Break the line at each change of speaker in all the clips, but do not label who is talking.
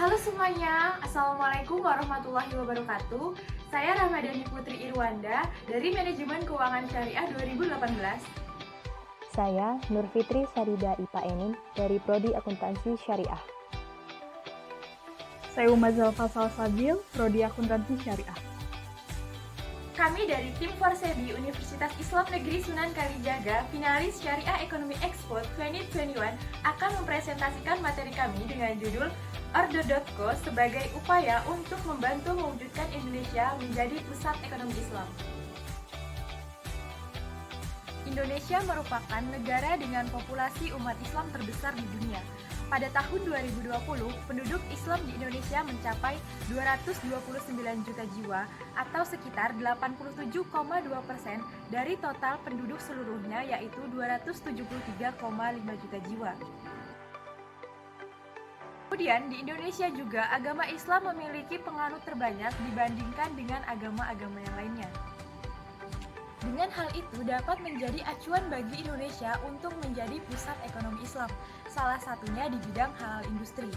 Halo semuanya, Assalamualaikum warahmatullahi wabarakatuh. Saya Ramadhani Putri Irwanda dari Manajemen Keuangan Syariah 2018.
Saya Nur Fitri Sarida IPA Enim dari Prodi Akuntansi Syariah.
Saya Umazal Fasal Sabil, Prodi Akuntansi Syariah.
Kami dari tim Forsebi Universitas Islam Negeri Sunan Kalijaga, finalis Syariah Economy Expo 2021 akan mempresentasikan materi kami dengan judul Order.co sebagai upaya untuk membantu mewujudkan Indonesia menjadi pusat ekonomi Islam. Indonesia merupakan negara dengan populasi umat Islam terbesar di dunia. Pada tahun 2020, penduduk Islam di Indonesia mencapai 229 juta jiwa atau sekitar 87,2% dari total penduduk seluruhnya, yaitu 273,5 juta jiwa. Kemudian di Indonesia juga agama Islam memiliki penganut terbanyak dibandingkan dengan agama-agama yang lainnya. Dengan hal itu dapat menjadi acuan bagi Indonesia untuk menjadi pusat ekonomi Islam, salah satunya di bidang halal industri.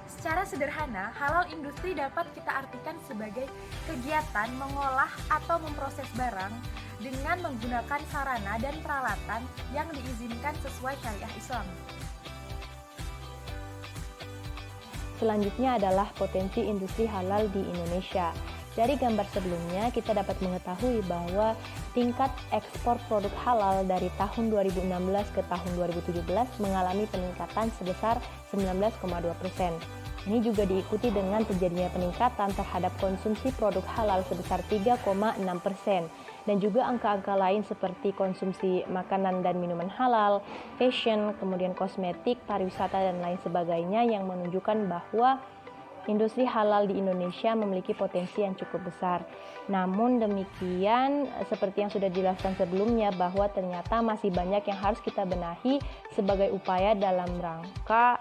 Secara sederhana, halal industri dapat kita artikan sebagai kegiatan mengolah atau memproses barang dengan menggunakan sarana dan peralatan yang diizinkan sesuai syariah Islam.
Selanjutnya adalah potensi industri halal di Indonesia. Dari gambar sebelumnya, kita dapat mengetahui bahwa tingkat ekspor produk halal dari tahun 2016 ke tahun 2017 mengalami peningkatan sebesar 19,2%. Ini juga diikuti dengan terjadinya peningkatan terhadap konsumsi produk halal sebesar 3,6%. Dan juga angka-angka lain seperti konsumsi makanan dan minuman halal, fashion, kemudian kosmetik, pariwisata, dan lain sebagainya yang menunjukkan bahwa industri halal di Indonesia memiliki potensi yang cukup besar. Namun demikian, seperti yang sudah dijelaskan sebelumnya, bahwa ternyata masih banyak yang harus kita benahi sebagai upaya dalam rangka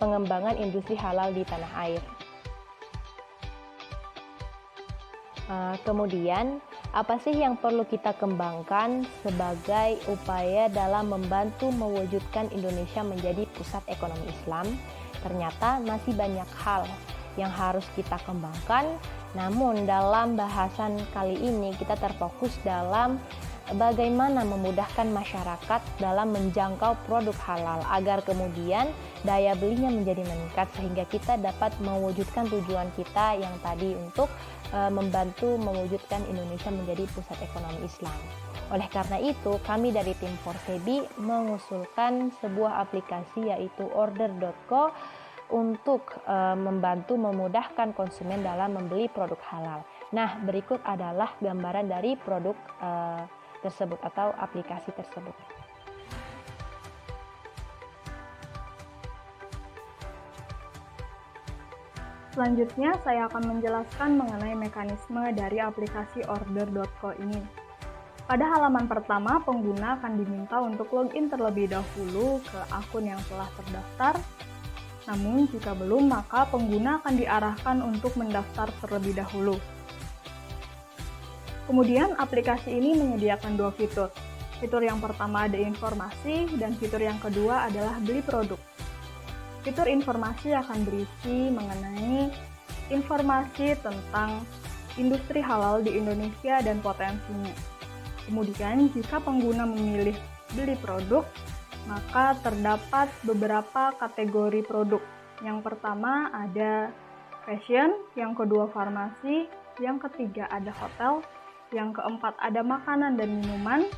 pengembangan industri halal di tanah air. Kemudian, apa sih yang perlu kita kembangkan sebagai upaya dalam membantu mewujudkan Indonesia menjadi pusat ekonomi Islam? Ternyata masih banyak hal yang harus kita kembangkan, namun dalam bahasan kali ini kita terfokus dalam bagaimana memudahkan masyarakat dalam menjangkau produk halal agar kemudian daya belinya menjadi meningkat sehingga kita dapat mewujudkan tujuan kita yang tadi untuk membantu mewujudkan Indonesia menjadi pusat ekonomi Islam. Oleh karena itu, kami dari tim Forsebi mengusulkan sebuah aplikasi yaitu Order.co untuk membantu memudahkan konsumen dalam membeli produk halal. Nah, berikut adalah gambaran dari produk tersebut atau aplikasi tersebut.
Selanjutnya, saya akan menjelaskan mengenai mekanisme dari aplikasi Order.co ini. Pada halaman pertama, pengguna akan diminta untuk login terlebih dahulu ke akun yang telah terdaftar. Namun, jika belum, maka pengguna akan diarahkan untuk mendaftar terlebih dahulu. Kemudian, aplikasi ini menyediakan dua fitur. Fitur yang pertama ada informasi, dan fitur yang kedua adalah beli produk. Fitur informasi akan berisi mengenai informasi tentang industri halal di Indonesia dan potensinya. Kemudian, jika pengguna memilih beli produk, maka terdapat beberapa kategori produk. Yang pertama ada fashion, yang kedua farmasi, yang ketiga ada hotel, yang keempat ada makanan dan minuman,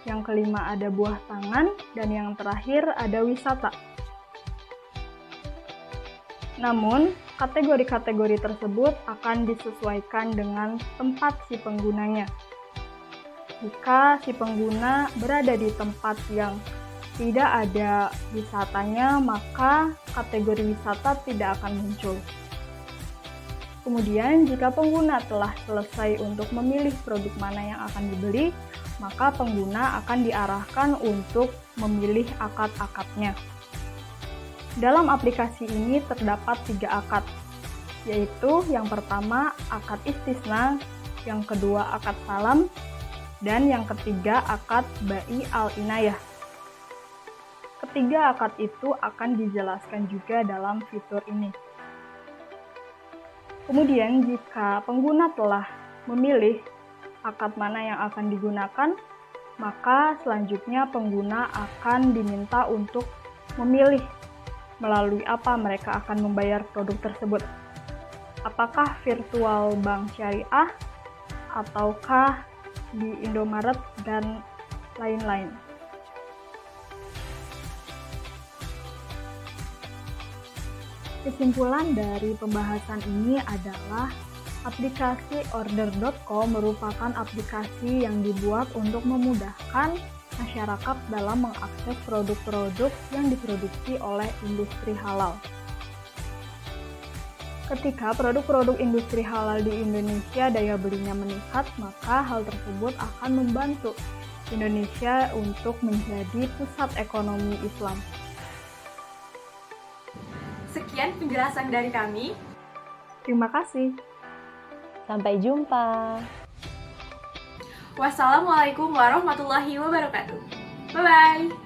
yang kelima ada buah tangan, dan yang terakhir ada wisata. Namun, kategori-kategori tersebut akan disesuaikan dengan tempat si penggunanya. Jika si pengguna berada di tempat yang tidak ada wisatanya, maka kategori wisata tidak akan muncul. Kemudian, jika pengguna telah selesai untuk memilih produk mana yang akan dibeli, maka pengguna akan diarahkan untuk memilih akad-akadnya. Dalam aplikasi ini terdapat 3 akad, yaitu yang pertama akad istisna, yang kedua akad salam, dan yang ketiga akad bai al-inayah. Ketiga akad itu akan dijelaskan juga dalam fitur ini. Kemudian jika pengguna telah memilih akad mana yang akan digunakan, maka selanjutnya pengguna akan diminta untuk memilih melalui apa mereka akan membayar produk tersebut. Apakah virtual bank syariah, ataukah di Indomaret, dan lain-lain. Kesimpulan dari pembahasan ini adalah aplikasi order.co merupakan aplikasi yang dibuat untuk memudahkan masyarakat dalam mengakses produk-produk yang diproduksi oleh industri halal. Ketika produk-produk industri halal di Indonesia daya belinya meningkat, maka hal tersebut akan membantu Indonesia untuk menjadi pusat ekonomi Islam.
Sekian penjelasan dari kami.
Terima kasih.
Sampai jumpa.
Wassalamualaikum warahmatullahi wabarakatuh. Bye-bye.